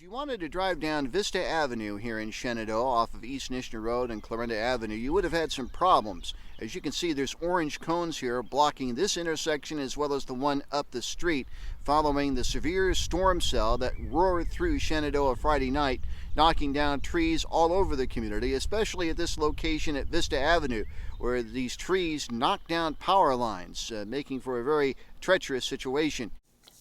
you wanted to drive down Vista Avenue here in Shenandoah off of East Nishna Road and Clarinda Avenue, you would have had some problems. As you can see, there's orange cones here blocking this intersection as well as the one up the street following the severe storm cell that roared through Shenandoah Friday night, knocking down trees all over the community, especially at this location at Vista Avenue, where these trees knocked down power lines, making for a very treacherous situation.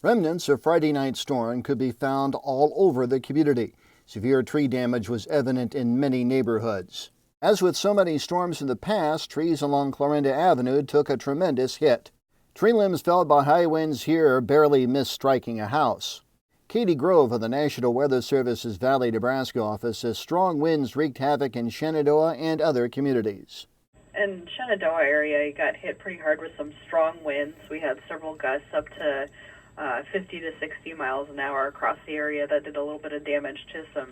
Remnants of Friday night's storm could be found all over the community. Severe tree damage was evident in many neighborhoods. As with so many storms in the past, trees along Clarinda Avenue took a tremendous hit. Tree limbs felled by high winds here barely missed striking a house. Katie Grove of the National Weather Service's Valley, Nebraska office says strong winds wreaked havoc in Shenandoah and other communities. In Shenandoah area, it got hit pretty hard with some strong winds. We had several gusts up to 50 to 60 miles an hour across the area that did a little bit of damage to some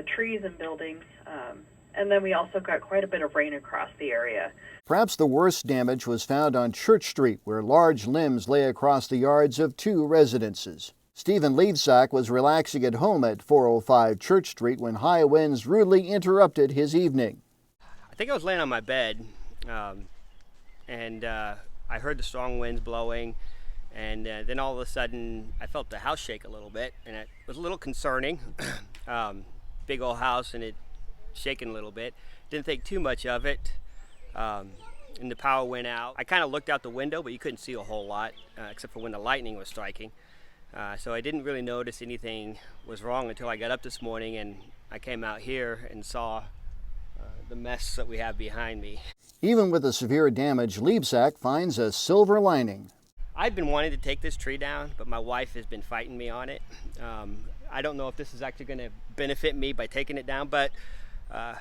trees and buildings. And then we also got quite a bit of rain across the area. Perhaps the worst damage was found on Church Street, where large limbs lay across the yards of two residences. Stephen Levesack was relaxing at home at 405 Church Street when high winds rudely interrupted his evening. I think I was laying on my bed, and I heard the strong winds blowing. And then all of a sudden, I felt the house shake a little bit, and it was a little concerning. Big old house, and it shaking a little bit. Didn't think too much of it, and the power went out. I kind of looked out the window, but you couldn't see a whole lot, except for when the lightning was striking. So I didn't really notice anything was wrong until I got up this morning, and I came out here and saw the mess that we have behind me. Even with the severe damage, Levesack finds a silver lining. I've been wanting to take this tree down, but my wife has been fighting me on it. I don't know if this is actually going to benefit me by taking it down, but the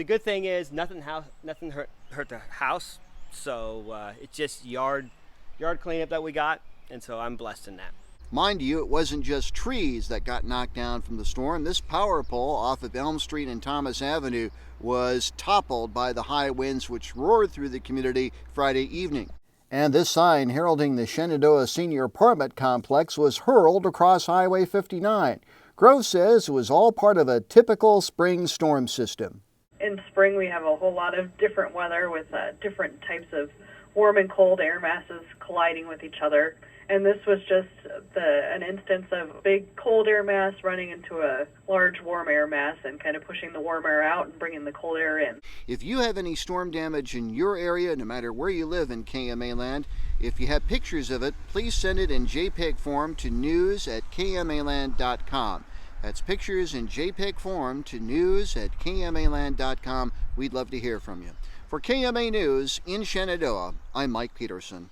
good thing is nothing hurt the house, so it's just yard cleanup that we got, and so I'm blessed in that. Mind you, it wasn't just trees that got knocked down from the storm. This power pole off of Elm Street and Thomas Avenue was toppled by the high winds which roared through the community Friday evening. And this sign heralding the Shenandoah Senior Apartment Complex was hurled across Highway 59. Grove says it was all part of a typical spring storm system. In spring, we have a whole lot of different weather with different types of warm and cold air masses colliding with each other. And this was just an instance of a big cold air mass running into a large warm air mass and kind of pushing the warm air out and bringing the cold air in. If you have any storm damage in your area, no matter where you live in KMA land, if you have pictures of it, please send it in JPEG form to news@kmaland.com. That's pictures in JPEG form to news@kmaland.com. We'd love to hear from you. For KMA News in Shenandoah, I'm Mike Peterson.